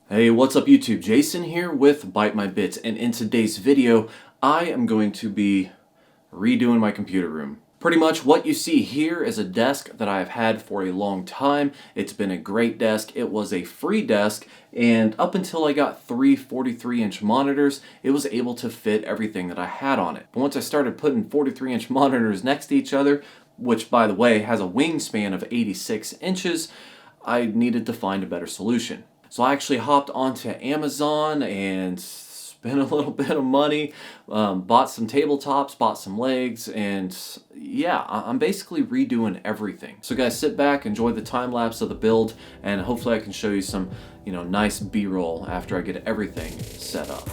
Hey, what's up YouTube? Jason here with Byte My Bits, and in today's video, I am going to be redoing my computer room. Pretty much what you see here is a desk that I have had for a long time. It's been a great desk. It was a free desk, and up until I got three 43-inch monitors, it was able to fit everything that I had on it. But once I started putting 43-inch monitors next to each other, which by the way has a wingspan of 86 inches, I needed to find a better solution. So I actually hopped onto Amazon and spent a little bit of money, bought some tabletops, bought some legs, and yeah, I'm basically redoing everything. So guys, sit back, enjoy the time lapse of the build, and hopefully I can show you some, nice B-roll after I get everything set up.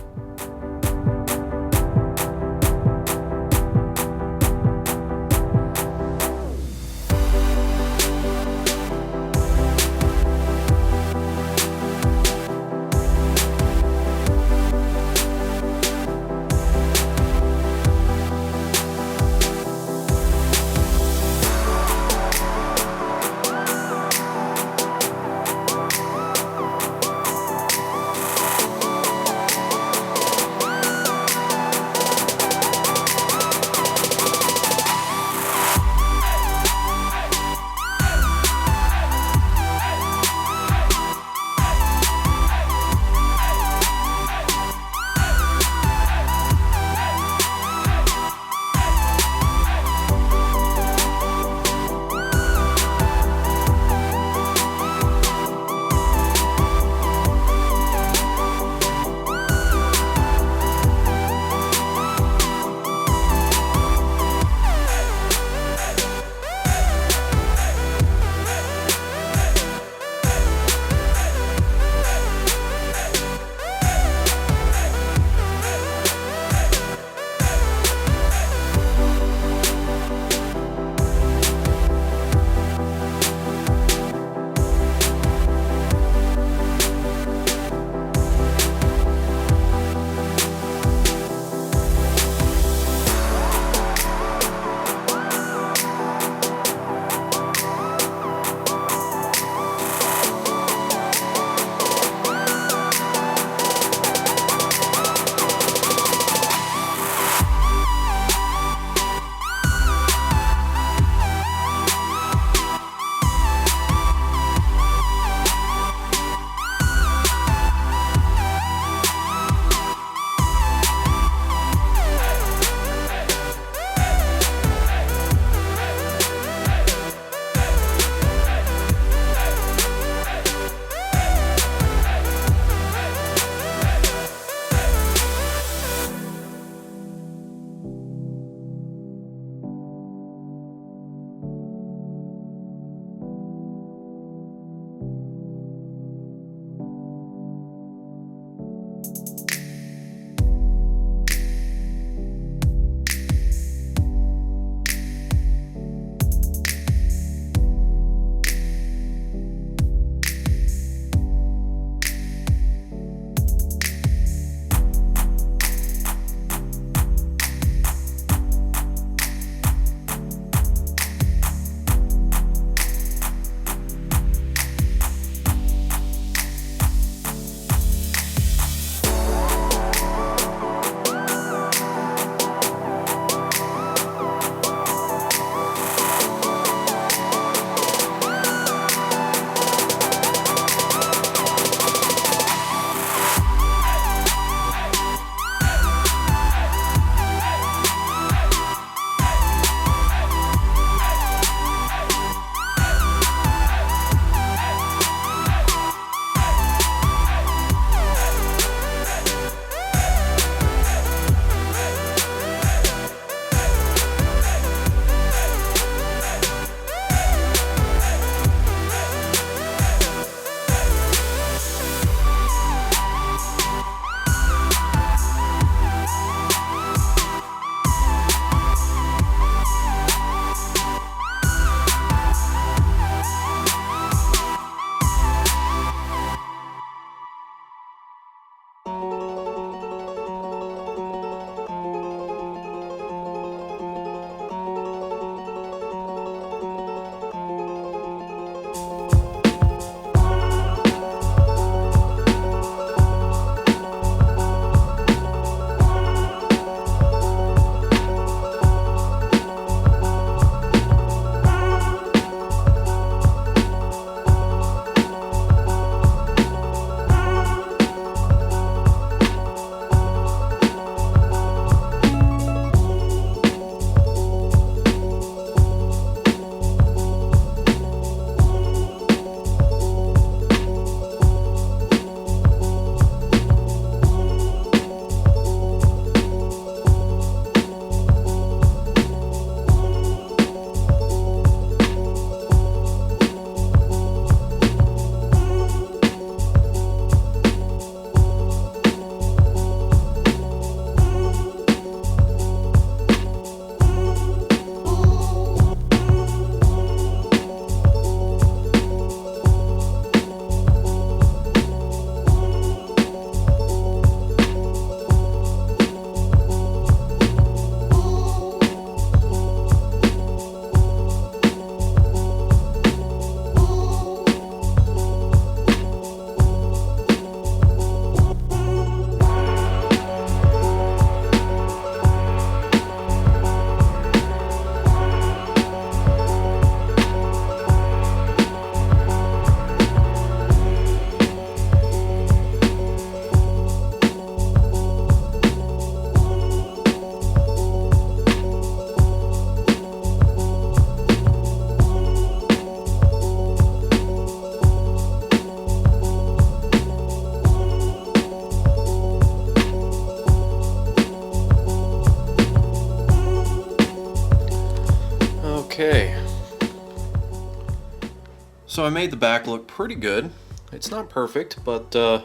So I made the back look pretty good. It's not perfect, but I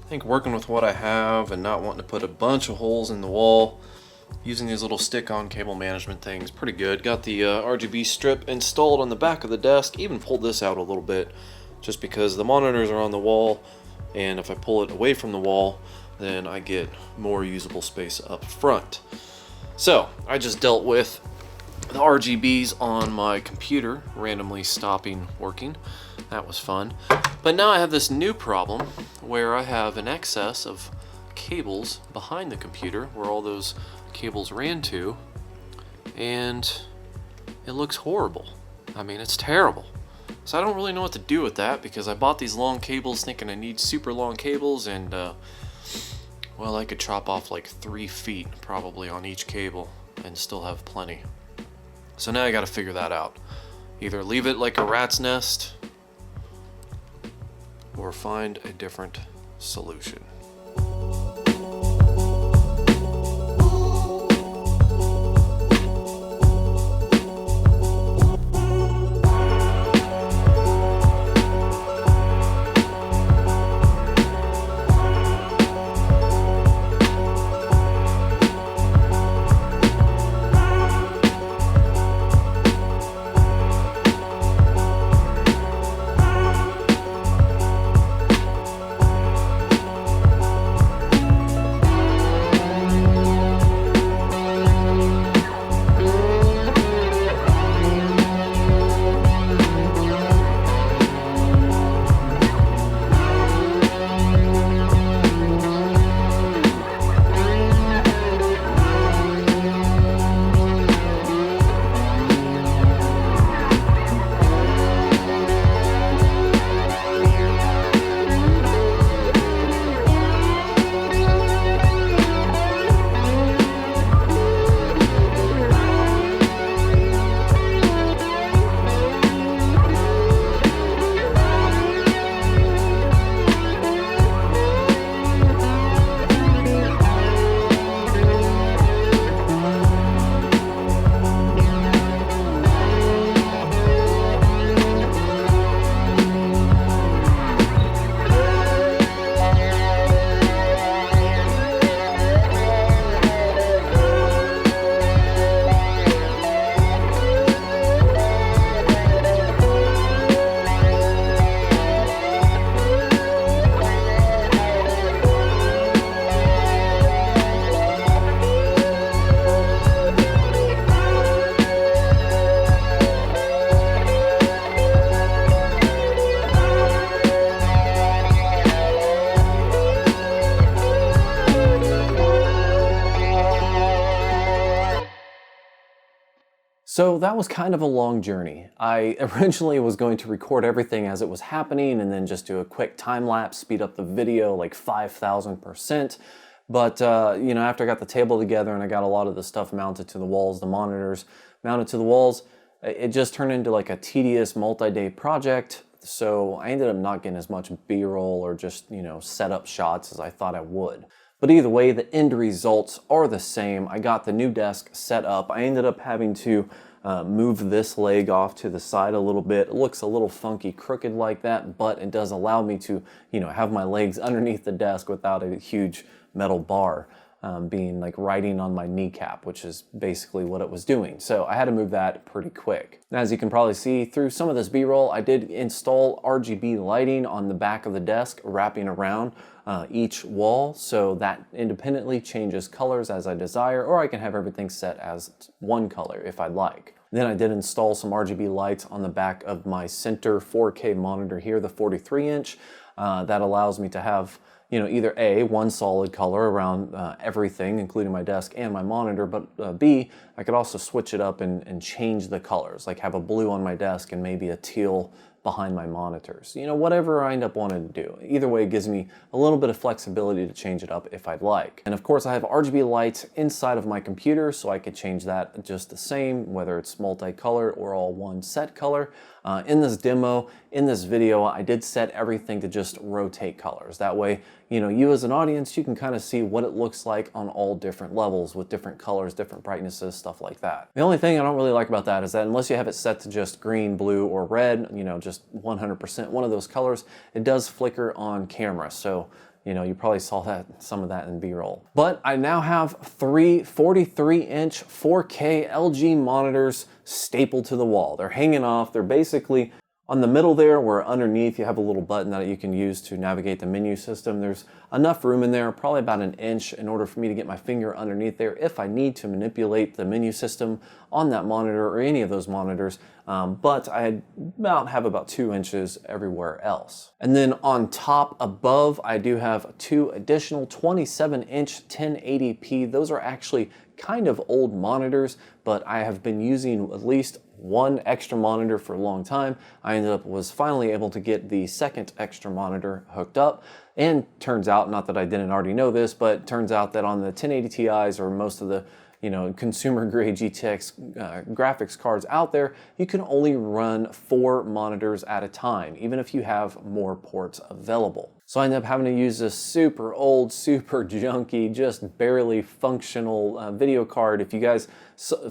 think working with what I have and not wanting to put a bunch of holes in the wall, using these little stick-on cable management things, pretty good. Got the RGB strip installed on the back of the desk, even pulled this out a little bit just because the monitors are on the wall, and if I pull it away from the wall, then I get more usable space up front. So I just dealt with the RGBs on my computer randomly stopping working. That was fun. But now I have this new problem where I have an excess of cables behind the computer where all those cables ran to, and it looks horrible. I mean, it's terrible. So I don't really know what to do with that because I bought these long cables thinking I need super long cables, and well, I could chop off like 3 feet probably on each cable and still have plenty. So now I gotta figure that out. Either leave it like a rat's nest or find a different solution. So that was kind of a long journey. I originally was going to record everything as it was happening and then just do a quick time lapse, speed up the video like 5,000%. But you know, after I got the table together and I got a lot of the stuff mounted to the walls, the monitors mounted to the walls, it just turned into like a tedious multi-day project. So I ended up not getting as much B-roll or just, you know, setup shots as I thought I would. But either way, the end results are the same. I got the new desk set up. I ended up having to move this leg off to the side a little bit. It looks a little funky, crooked like that, but it does allow me to, you know, have my legs underneath the desk without a huge metal bar being like riding on my kneecap, which is basically what it was doing. So I had to move that pretty quick. As you can probably see through some of this B-roll, I did install RGB lighting on the back of the desk, wrapping around each wall, so that independently changes colors as I desire, or I can have everything set as one color if I'd like. Then I did install some RGB lights on the back of my center 4K monitor here, the 43-inch. That allows me to have, you know, either A, one solid color around everything, including my desk and my monitor, but B, I could also switch it up and change the colors, like have a blue on my desk and maybe a teal behind my monitors. You know, whatever I end up wanting to do. Either way, it gives me a little bit of flexibility to change it up if I'd like. And of course, I have RGB lights inside of my computer, so I could change that just the same, whether it's multicolor or all one set color. In this demo, in this video, I did set everything to just rotate colors. That way, you as an audience, you can kind of see what it looks like on all different levels with different colors, different brightnesses, stuff like that. The only thing I don't really like about that is that unless you have it set to just green, blue, or red, just 100% one of those colors, it does flicker on camera. So, you probably saw some of that in B-roll. But I now have three 43-inch 4K LG monitors stapled to the wall. They're hanging off. They're basically on the middle there, where underneath you have a little button that you can use to navigate the menu system. There's enough room in there, probably about an inch, in order for me to get my finger underneath there if I need to manipulate the menu system on that monitor or any of those monitors. But I have about 2 inches everywhere else. And then on top above, I do have 2 additional 27-inch 1080p. Those are actually kind of old monitors, but I have been using at least one extra monitor for a long time. I was finally able to get the second extra monitor hooked up, and turns out, not that I didn't already know this, but turns out that on the 1080 Ti's or most of the consumer grade GTX graphics cards out there, you can only run 4 monitors at a time, even if you have more ports available. So I ended up having to use this super old, super junky, just barely functional video card. If you guys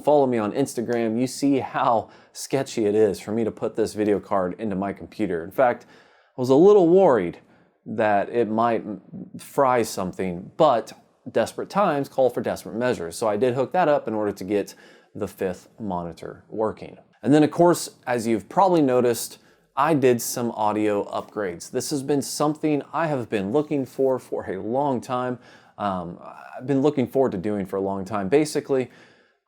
follow me on Instagram, you see how sketchy it is for me to put this video card into my computer. In fact, I was a little worried that it might fry something, but desperate times call for desperate measures. So I did hook that up in order to get the 5th monitor working. And then of course, as you've probably noticed, I did some audio upgrades. This has been something I have been looking for a long time. I've been looking forward to doing for a long time. Basically,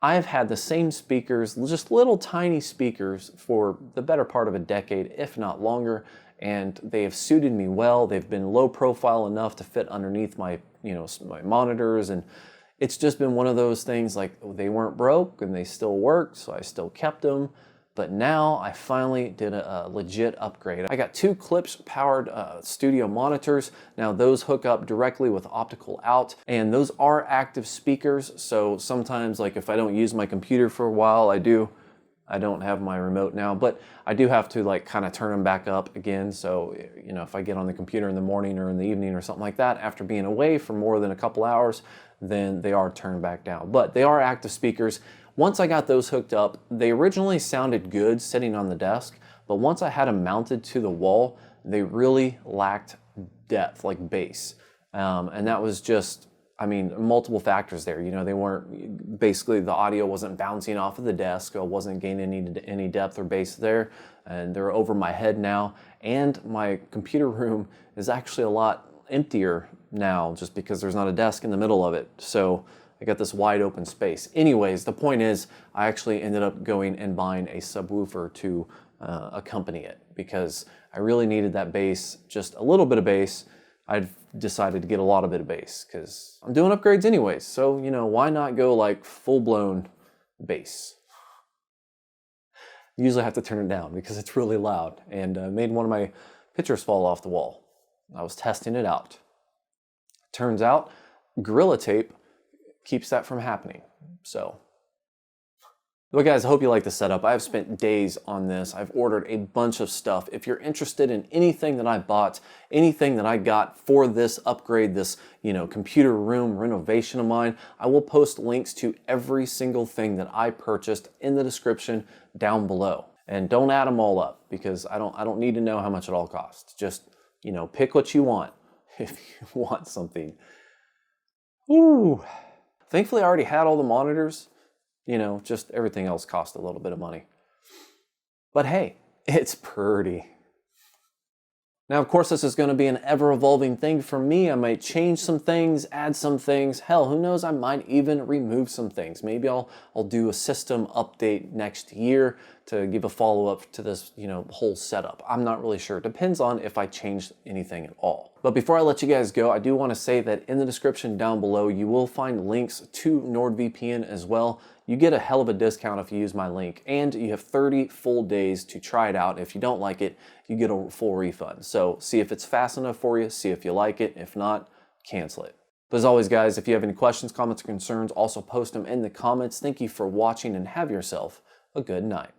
I have had the same speakers, just little tiny speakers, for the better part of a decade, if not longer, and they have suited me well. They've been low profile enough to fit underneath my my monitors, and it's just been one of those things, like, they weren't broke and they still worked, so I still kept them. But now I finally did a legit upgrade. I got 2 Klipsch powered studio monitors. Now those hook up directly with optical out, and those are active speakers. So sometimes, like, if I don't use my computer for a while, I don't have my remote now, but I do have to, like, kind of turn them back up again. So, if I get on the computer in the morning or in the evening or something like that, after being away for more than a couple hours, then they are turned back down. But they are active speakers. Once I got those hooked up, they originally sounded good sitting on the desk, but once I had them mounted to the wall, they really lacked depth, like bass. And that was just, multiple factors there. They weren't, basically the audio wasn't bouncing off of the desk. I wasn't gaining any depth or bass there, and they're over my head now. And my computer room is actually a lot emptier now, just because there's not a desk in the middle of it. So I got this wide open space. Anyways, the point is, I actually ended up going and buying a subwoofer to accompany it, because I really needed that bass, just a little bit of bass. I've decided to get a lot of bit of bass because I'm doing upgrades anyways. So, why not go like full-blown bass? Usually I have to turn it down because it's really loud, and made one of my pictures fall off the wall. I was testing it out. Turns out Gorilla Tape keeps that from happening. So, well guys, I hope you like the setup. I've spent days on this. I've ordered a bunch of stuff. If you're interested in anything that I bought, anything that I got for this upgrade, this, computer room renovation of mine, I will post links to every single thing that I purchased in the description down below. And don't add them all up, because I don't need to know how much it all costs. Just, pick what you want if you want something. Ooh. Thankfully, I already had all the monitors. Just everything else cost a little bit of money. But hey, it's pretty. Now, of course, this is going to be an ever-evolving thing for me. I might change some things, add some things. Hell, who knows? I might even remove some things. Maybe I'll do a system update next year to give a follow-up to this, whole setup. I'm not really sure. It depends on if I change anything at all. But before I let you guys go, I do want to say that in the description down below, you will find links to NordVPN as well. You get a hell of a discount if you use my link, and you have 30 full days to try it out. If you don't like it, you get a full refund. So see if it's fast enough for you, see if you like it. If not, cancel it. But as always, guys, if you have any questions, comments, or concerns, also post them in the comments. Thank you for watching, and have yourself a good night.